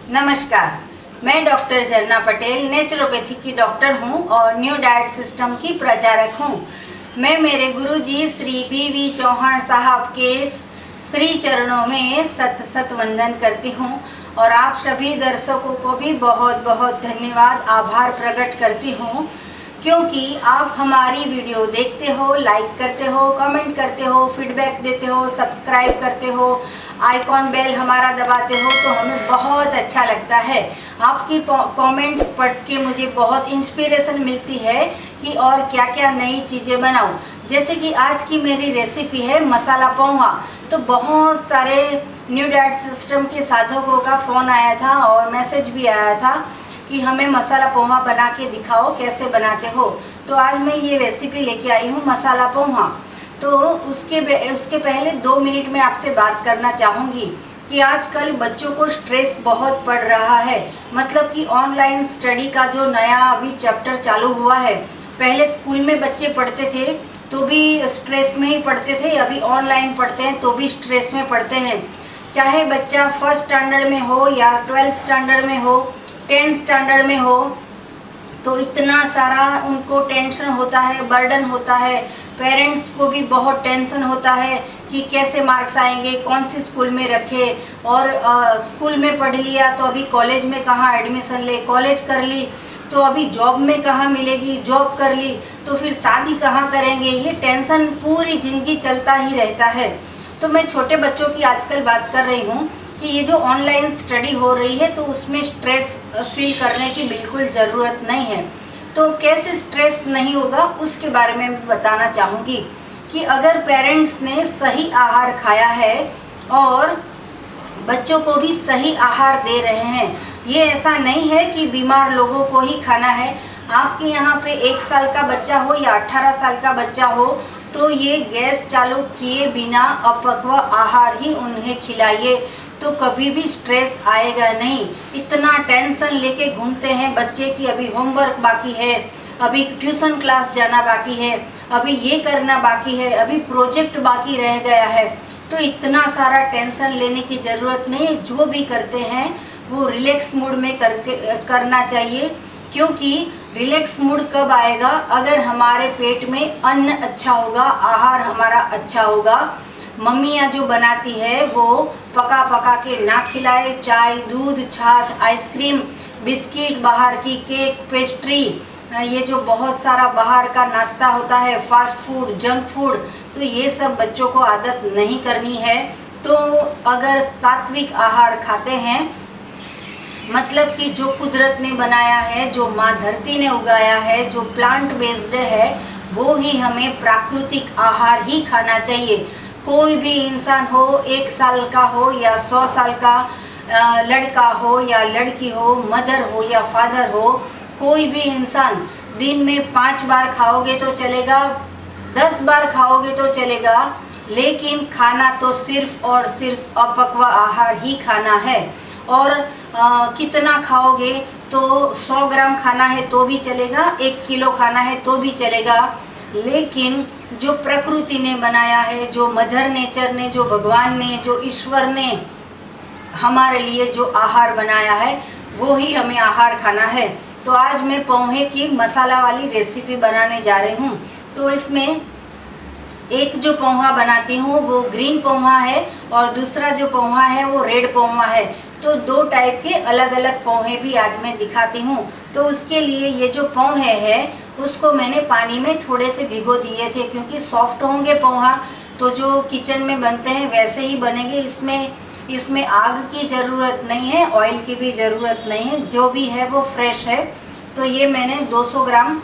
नमस्कार, मैं डॉक्टर झरना पटेल नेचुरोपैथी की डॉक्टर हूं और न्यू डाइट सिस्टम की प्रचारक हूं। मैं मेरे गुरुजी श्री बी.वी. चौहान साहब के श्री चरणों में सत सत वंदन करती हूं और आप सभी दर्शकों को भी बहुत बहुत धन्यवाद आभार प्रकट करती हूं, क्योंकि आप हमारी वीडियो देखते हो, लाइक करते हो, कमेंट करते हो, फीडबैक देते हो, सब्सक्राइब करते हो, आइकॉन बेल हमारा दबाते हो, तो हमें बहुत अच्छा लगता है। आपकी कमेंट्स पढ़ के मुझे बहुत इंस्पिरेशन मिलती है कि और क्या क्या नई चीज़ें बनाऊं। जैसे कि आज की मेरी रेसिपी है मसाला पोहा। तो बहुत सारे न्यू डाइट सिस्टम के साधकों का फ़ोन आया था और मैसेज भी आया था कि हमें मसाला पोहा बना के दिखाओ, कैसे बनाते हो। तो आज मैं ये रेसिपी लेके आई हूँ मसाला पोहा। तो उसके पहले 2 मिनट में आपसे बात करना चाहूँगी कि आजकल बच्चों को स्ट्रेस बहुत पड़ रहा है। मतलब कि ऑनलाइन स्टडी का जो नया अभी चैप्टर चालू हुआ है, पहले स्कूल में बच्चे पढ़ते थे तो भी स्ट्रेस में ही पढ़ते थे, अभी ऑनलाइन पढ़ते हैं तो भी स्ट्रेस में पढ़ते हैं। चाहे बच्चा 1st स्टैंडर्ड में हो या 12th स्टैंडर्ड में हो, 10th स्टैंडर्ड में हो, तो इतना सारा उनको टेंशन होता है, बर्डन होता है। पेरेंट्स को भी बहुत टेंशन होता है कि कैसे मार्क्स आएंगे, कौन सी स्कूल में रखे, और स्कूल में पढ़ लिया तो अभी कॉलेज में कहाँ एडमिशन ले, कॉलेज कर ली तो अभी जॉब में कहाँ मिलेगी, जॉब कर ली तो फिर शादी कहाँ करेंगे। ये टेंशन पूरी ज़िंदगी चलता ही रहता है। तो मैं छोटे बच्चों की आजकल बात कर रही हूँ कि ये जो ऑनलाइन स्टडी हो रही है तो उसमें स्ट्रेस फील करने की बिल्कुल ज़रूरत नहीं है। तो कैसे स्ट्रेस नहीं होगा उसके बारे में बताना चाहूँगी कि अगर पेरेंट्स ने सही आहार खाया है और बच्चों को भी सही आहार दे रहे हैं, ये ऐसा नहीं है कि बीमार लोगों को ही खाना है। आपके यहाँ पे 1 साल का बच्चा हो या 18 साल का बच्चा हो तो ये गैस चालू किए बिना अपक्व आहार ही उन्हें खिलाइए, तो कभी भी स्ट्रेस आएगा नहीं। इतना टेंशन लेके घूमते हैं बच्चे की अभी होमवर्क बाकी है, अभी ट्यूशन क्लास जाना बाकी है, अभी ये करना बाकी है, अभी प्रोजेक्ट बाकी रह गया है। तो इतना सारा टेंशन लेने की ज़रूरत नहीं। जो भी करते हैं वो रिलैक्स मूड में करना चाहिए, क्योंकि रिलैक्स मूड कब आएगा, अगर हमारे पेट में अन्न अच्छा होगा, आहार हमारा अच्छा होगा। मम्मियाँ जो बनाती है वो पका पका के ना खिलाए, चाय, दूध, छाछ, आइसक्रीम, बिस्किट, बाहर की केक, पेस्ट्री, ये जो बहुत सारा बाहर का नाश्ता होता है, फास्ट फूड, जंक फूड, तो ये सब बच्चों को आदत नहीं करनी है। तो अगर सात्विक आहार खाते हैं, मतलब कि जो कुदरत ने बनाया है, जो माँ धरती ने उगाया है, जो प्लांट बेस्ड है, वो ही हमें प्राकृतिक आहार ही खाना चाहिए। कोई भी इंसान हो, 1 साल का हो या 100 साल का लड़का हो या लड़की हो, मदर हो या फादर हो, कोई भी इंसान दिन में 5 बार खाओगे तो चलेगा, 10 बार खाओगे तो चलेगा, लेकिन खाना तो सिर्फ और सिर्फ अपक्व आहार ही खाना है। और कितना खाओगे तो 100 ग्राम खाना है तो भी चलेगा, 1 किलो खाना है तो भी चलेगा, लेकिन जो प्रकृति ने बनाया है, जो मदर नेचर ने, जो भगवान ने, जो ईश्वर ने हमारे लिए जो आहार बनाया है, वो ही हमें आहार खाना है। तो आज मैं पोहे की मसाला वाली रेसिपी बनाने जा रही हूँ। तो इसमें एक जो पोहा बनाती हूँ वो ग्रीन पोहा है और दूसरा जो पोहा है वो रेड पोहा है। तो 2 टाइप के अलग अलग पोहे भी आज मैं दिखाती हूँ। तो उसके लिए ये जो पोहे है उसको मैंने पानी में थोड़े से भिगो दिए थे, क्योंकि सॉफ्ट होंगे पोहा तो जो किचन में बनते हैं वैसे ही बनेंगे। इसमें आग की ज़रूरत नहीं है, ऑयल की भी ज़रूरत नहीं है, जो भी है वो फ्रेश है। तो ये मैंने 200 ग्राम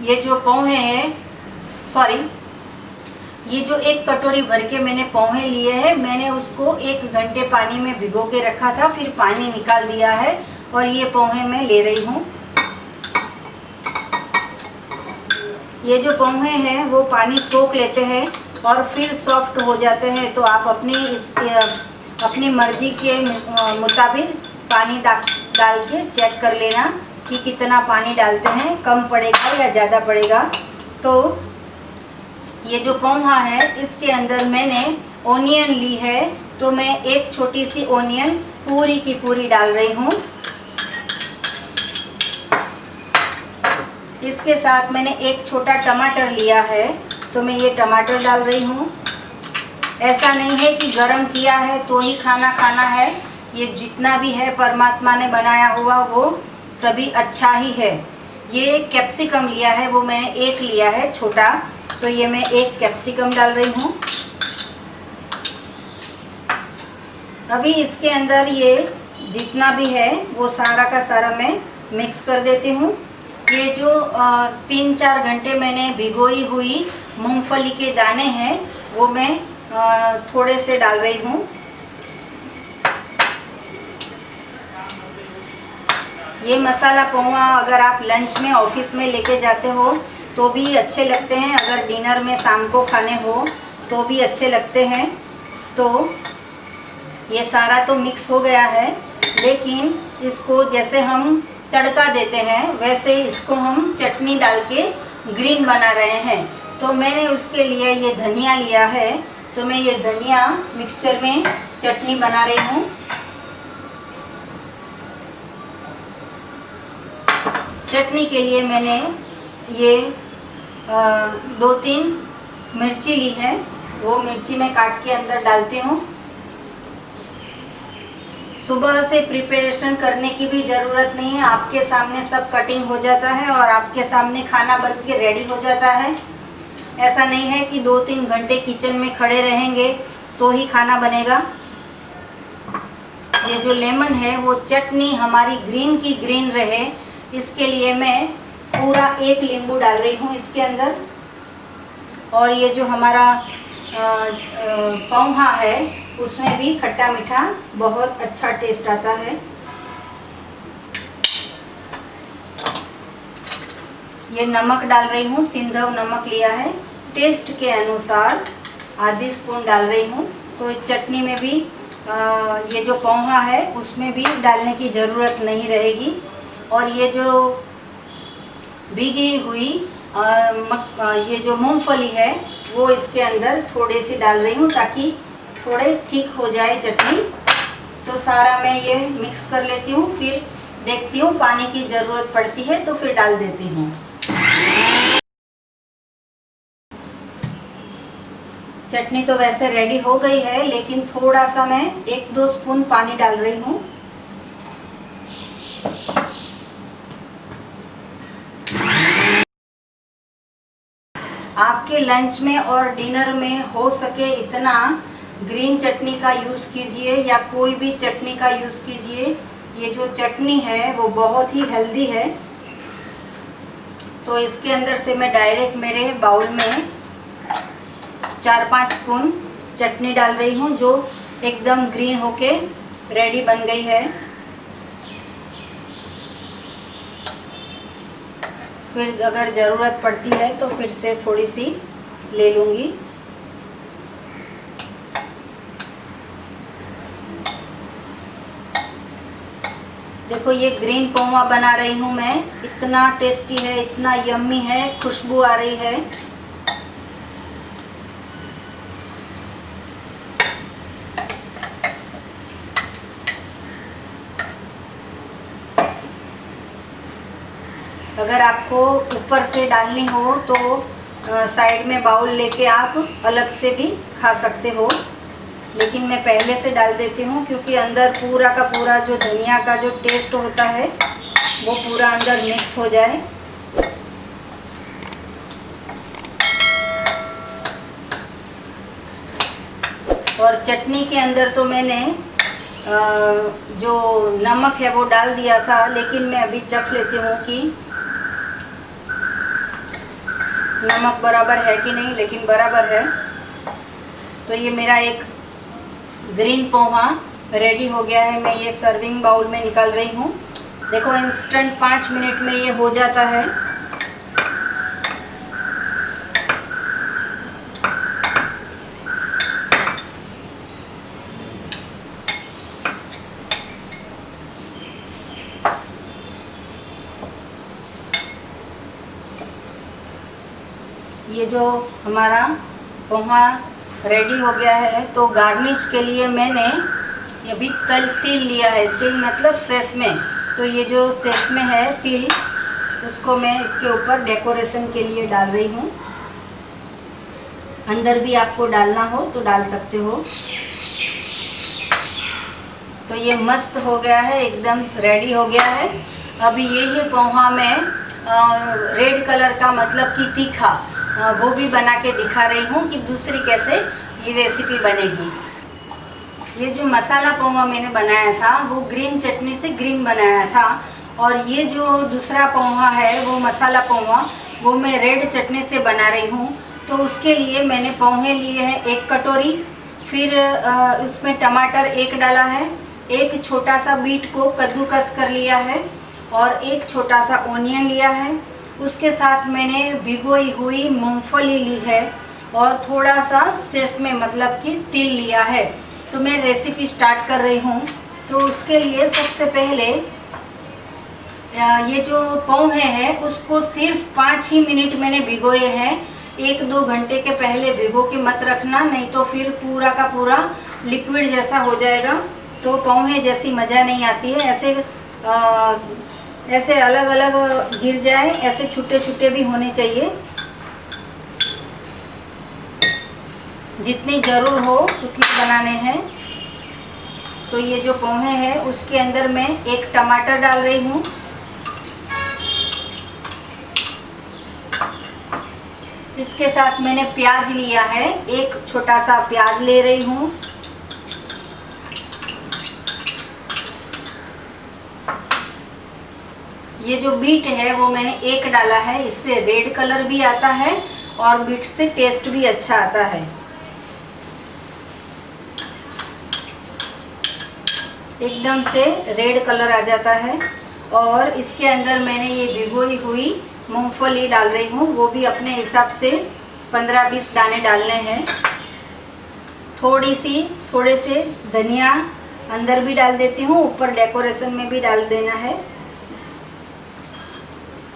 ये जो पोहे हैं, ये जो 1 कटोरी भर के मैंने पोहे लिए हैं, मैंने उसको 1 घंटे पानी में भिगो के रखा था, फिर पानी निकाल दिया है और ये पोहे मैं ले रही हूँ। ये जो पोहे हैं वो पानी सोख लेते हैं और फिर सॉफ्ट हो जाते हैं। तो आप अपनी मर्जी के मुताबिक पानी डाल के चेक कर लेना कि कितना पानी डालते हैं, कम पड़ेगा या ज़्यादा पड़ेगा। तो ये जो पोहा है इसके अंदर मैंने ओनियन ली है, तो मैं 1 छोटी सी ओनियन पूरी की पूरी डाल रही हूँ। इसके साथ मैंने एक छोटा टमाटर लिया है, तो मैं ये टमाटर डाल रही हूँ। ऐसा नहीं है कि गरम किया है तो ही खाना खाना है, ये जितना भी है परमात्मा ने बनाया हुआ वो सभी अच्छा ही है। ये कैप्सिकम लिया है, वो मैंने एक लिया है छोटा, तो ये मैं एक कैप्सिकम डाल रही हूँ। अभी इसके अंदर ये जितना भी है वो सारा का सारा मैं मिक्स कर देती हूँ। ये जो 3-4 घंटे मैंने भिगोई हुई मूंगफली के दाने हैं वो मैं थोड़े से डाल रही हूँ। ये मसाला पोहा अगर आप लंच में ऑफिस में लेके जाते हो तो भी अच्छे लगते हैं, अगर डिनर में शाम को खाने हो तो भी अच्छे लगते हैं। तो ये सारा तो मिक्स हो गया है, लेकिन इसको जैसे हम तड़का देते हैं वैसे इसको हम चटनी डाल के ग्रीन बना रहे हैं। तो मैंने उसके लिए ये धनिया लिया है, तो मैं ये धनिया मिक्सचर में चटनी बना रही हूँ। चटनी के लिए मैंने ये 2-3 मिर्ची ली है, वो मिर्ची मैं काट के अंदर डालती हूँ। सुबह से प्रिपरेशन करने की भी ज़रूरत नहीं है, आपके सामने सब कटिंग हो जाता है और आपके सामने खाना बन के रेडी हो जाता है। ऐसा नहीं है कि 2-3 घंटे किचन में खड़े रहेंगे तो ही खाना बनेगा। ये जो लेमन है वो चटनी हमारी ग्रीन की ग्रीन रहे, इसके लिए मैं पूरा 1 नींबू डाल रही हूँ इसके अंदर। और ये जो हमारा पोहा है उसमें भी खट्टा मीठा बहुत अच्छा टेस्ट आता है। ये नमक डाल रही हूँ, सिंधव नमक लिया है, टेस्ट के अनुसार आधी स्पून डाल रही हूँ। तो इस चटनी में भी ये जो पोहा है उसमें भी डालने की ज़रूरत नहीं रहेगी। और ये जो भीगी हुई ये जो मूंगफली है वो इसके अंदर थोड़ी सी डाल रही हूँ ताकि थोड़े थिक हो जाए चटनी। तो सारा मैं ये मिक्स कर लेती हूँ, फिर देखती हूँ पानी की ज़रूरत पड़ती है तो फिर डाल देती हूँ। चटनी तो वैसे रेडी हो गई है, लेकिन थोड़ा सा मैं 1-2 स्पून पानी डाल रही हूँ। आपके लंच में और डिनर में हो सके इतना ग्रीन चटनी का यूज़ कीजिए या कोई भी चटनी का यूज़ कीजिए। ये जो चटनी है वो बहुत ही हेल्दी है। तो इसके अंदर से मैं डायरेक्ट मेरे बाउल में 4-5 स्पून चटनी डाल रही हूँ, जो एकदम ग्रीन होके रेडी बन गई है। फिर अगर ज़रूरत पड़ती है तो फिर से थोड़ी सी ले लूँगी। देखो ये ग्रीन पोहा बना रही हूँ मैं, इतना टेस्टी है, इतना यम्मी है, खुशबू आ रही है। अगर आपको ऊपर से डालनी हो तो साइड में बाउल लेके आप अलग से भी खा सकते हो, लेकिन मैं पहले से डाल देती हूँ क्योंकि अंदर पूरा का पूरा जो धनिया का जो टेस्ट होता है वो पूरा अंदर मिक्स हो जाए। और चटनी के अंदर तो मैंने जो नमक है वो डाल दिया था, लेकिन मैं अभी चख लेती हूँ कि नमक बराबर है कि नहीं, लेकिन बराबर है। तो ये मेरा एक ग्रीन पोहा रेडी हो गया है। मैं ये सर्विंग बाउल में निकाल रही हूँ। देखो इंस्टेंट 5 मिनट में ये हो जाता है। ये जो हमारा पोहा रेडी हो गया है, तो गार्निश के लिए मैंने ये अभी तिल लिया है, तिल मतलब सेसमे। तो ये जो सेसमे है तिल, उसको मैं इसके ऊपर डेकोरेशन के लिए डाल रही हूँ। अंदर भी आपको डालना हो तो डाल सकते हो। तो ये मस्त हो गया है, एकदम रेडी हो गया है। अभी ये ही पोहा में रेड कलर का मतलब कि तीखा, वो भी बना के दिखा रही हूँ कि दूसरी कैसे ये रेसिपी बनेगी। ये जो मसाला पोहा मैंने बनाया था वो ग्रीन चटनी से ग्रीन बनाया था, और ये जो दूसरा पोहा है वो मसाला पोहा, वो मैं रेड चटनी से बना रही हूँ। तो उसके लिए मैंने पोहे लिए हैं 1 कटोरी, फिर उसमें टमाटर 1 डाला है, 1 छोटा सा बीट को कद्दूकस कर लिया है, और 1 छोटा सा ओनियन लिया है। उसके साथ मैंने भिगोई हुई मूंगफली ली है, और थोड़ा सा सेसमे मतलब कि तिल लिया है। तो मैं रेसिपी स्टार्ट कर रही हूँ। तो उसके लिए सबसे पहले ये जो पोहे हैं उसको सिर्फ 5 ही मिनट मैंने भिगोए हैं। 1-2 घंटे के पहले भिगो के मत रखना, नहीं तो फिर पूरा का पूरा लिक्विड जैसा हो जाएगा, तो पोहे जैसी मज़ा नहीं आती है। ऐसे अलग अलग गिर जाए, ऐसे छुट्टे छुट्टे भी होने चाहिए। जितनी ज़रूर हो उतने बनाने हैं। तो ये जो पोहे हैं उसके अंदर मैं 1 टमाटर डाल रही हूँ, इसके साथ मैंने प्याज लिया है, 1 छोटा सा प्याज ले रही हूँ। ये जो बीट है वो मैंने 1 डाला है, इससे रेड कलर भी आता है और बीट से टेस्ट भी अच्छा आता है। एकदम से रेड कलर आ जाता है। और इसके अंदर मैंने ये भिगोई हुई मूंगफली डाल रही हूँ, वो भी अपने हिसाब से 15-20 दाने डालने हैं। थोड़े से धनिया अंदर भी डाल देती हूँ, ऊपर डेकोरेशन में भी डाल देना है।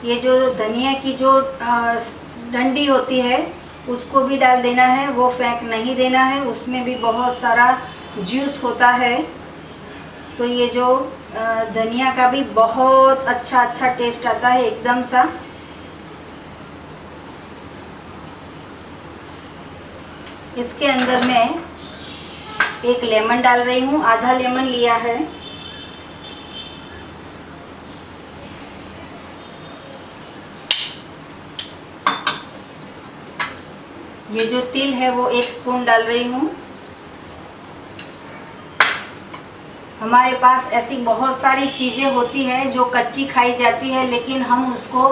ये जो धनिया की जो डंडी होती है उसको भी डाल देना है, वो फेंक नहीं देना है, उसमें भी बहुत सारा जूस होता है। तो ये जो धनिया का भी बहुत अच्छा टेस्ट आता है एकदम सा। इसके अंदर मैं 1 लेमन डाल रही हूँ, आधा लेमन लिया है। ये जो तिल है वो 1 स्पून डाल रही हूँ। हमारे पास ऐसी बहुत सारी चीज़ें होती हैं जो कच्ची खाई जाती है, लेकिन हम उसको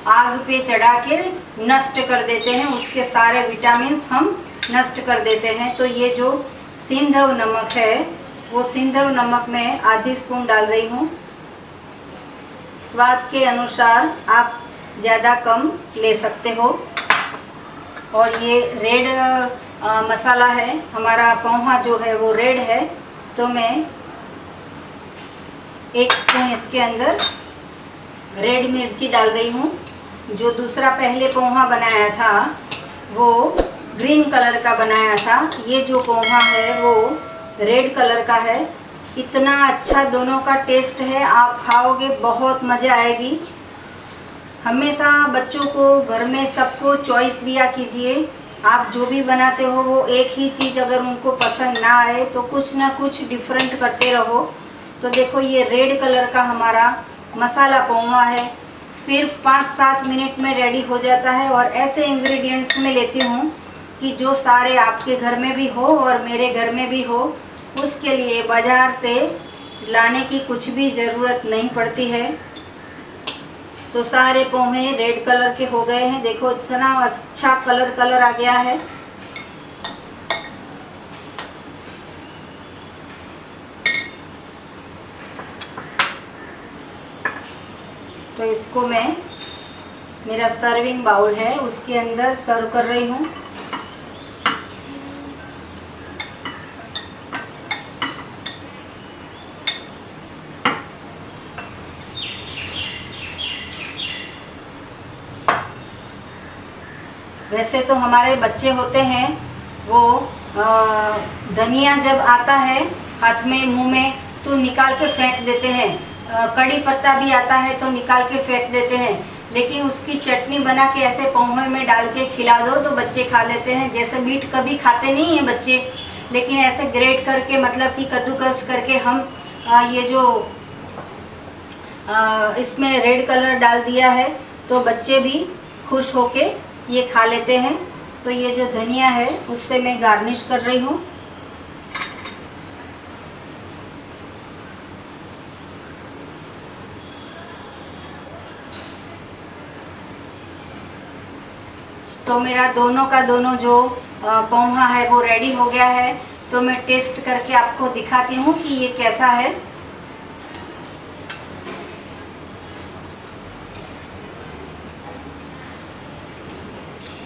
आग पे चढ़ा के नष्ट कर देते हैं, उसके सारे विटामिन्स हम नष्ट कर देते हैं। तो ये जो सिंधव नमक है वो सिंधव नमक मैं आधी स्पून डाल रही हूँ। स्वाद के अनुसार आप ज़्यादा कम ले सकते हो। और ये रेड मसाला है, हमारा पोहा जो है वो रेड है, तो मैं 1 स्पून इसके अंदर रेड मिर्ची डाल रही हूँ। जो दूसरा पहले पोहा बनाया था वो ग्रीन कलर का बनाया था, ये जो पोहा है वो रेड कलर का है। इतना अच्छा दोनों का टेस्ट है, आप खाओगे बहुत मज़ा आएगी। हमेशा बच्चों को घर में सबको चॉइस दिया कीजिए। आप जो भी बनाते हो वो एक ही चीज़ अगर उनको पसंद ना आए तो कुछ ना कुछ डिफरेंट करते रहो। तो देखो ये रेड कलर का हमारा मसाला पोहा है, सिर्फ 5-7 मिनट में रेडी हो जाता है। और ऐसे इंग्रेडिएंट्स में लेती हूँ कि जो सारे आपके घर में भी हो और मेरे घर में भी हो। उसके लिए बाज़ार से लाने की कुछ भी ज़रूरत नहीं पड़ती है। तो सारे पोहे रेड कलर के हो गए हैं, देखो इतना अच्छा कलर आ गया है। तो इसको मैं, मेरा सर्विंग बाउल है उसके अंदर सर्व कर रही हूँ। वैसे तो हमारे बच्चे होते हैं वो धनिया जब आता है हाथ में, मुंह में, तो निकाल के फेंक देते हैं। कड़ी पत्ता भी आता है तो निकाल के फेंक देते हैं। लेकिन उसकी चटनी बना के ऐसे पोहे में डाल के खिला दो तो बच्चे खा लेते हैं। जैसे बीट कभी खाते नहीं हैं बच्चे, लेकिन ऐसे ग्रेट करके, मतलब कि कद्दूकस करके हम ये जो इसमें रेड कलर डाल दिया है तो बच्चे भी खुश होके ये खा लेते हैं। तो ये जो धनिया है उससे मैं गार्निश कर रही हूँ। तो मेरा दोनों का दोनों जो पोहा है वो रेडी हो गया है। तो मैं टेस्ट करके आपको दिखाती हूँ कि ये कैसा है।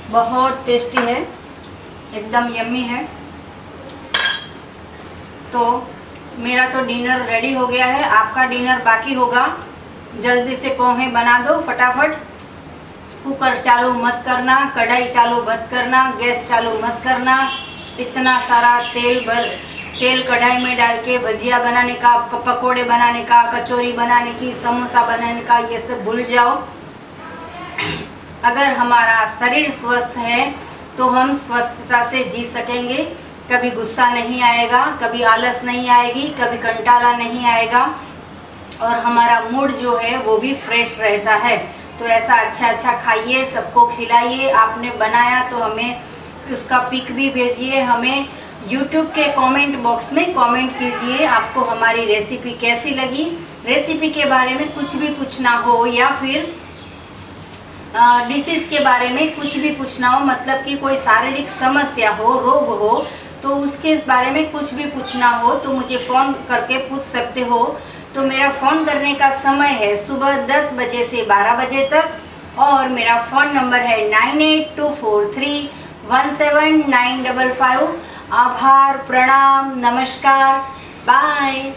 बहुत टेस्टी है, एकदम यम्मी है। तो मेरा तो डिनर रेडी हो गया है, आपका डिनर बाकी होगा। जल्दी से पोहे बना दो फटाफट। कुकर चालू मत करना, कढ़ाई चालू मत करना, गैस चालू मत करना। इतना सारा तेल कढ़ाई में डाल के भजिया बनाने का, पकोड़े बनाने का, कचौरी बनाने की, समोसा बनाने का, ये सब भूल जाओ। अगर हमारा शरीर स्वस्थ है तो हम स्वस्थता से जी सकेंगे। कभी गुस्सा नहीं आएगा, कभी आलस नहीं आएगी, कभी कंटाला नहीं आएगा, और हमारा मूड जो है वो भी फ्रेश रहता है। तो ऐसा अच्छा खाइए, सबको खिलाइए। आपने बनाया तो हमें उसका पिक भी भेजिए। हमें YouTube के कमेंट बॉक्स में कमेंट कीजिए आपको हमारी रेसिपी कैसी लगी। रेसिपी के बारे में कुछ भी पूछना हो या फिर डिसीज़ के बारे में कुछ भी पूछना हो, मतलब कि कोई शारीरिक समस्या हो, रोग हो, तो उसके बारे में कुछ भी पूछना हो तो मुझे फ़ोन करके पूछ सकते हो। तो मेरा फ़ोन करने का समय है सुबह 10 बजे से 12 बजे तक, और मेरा फ़ोन नंबर है 9824317955। आभार, प्रणाम, नमस्कार, बाय।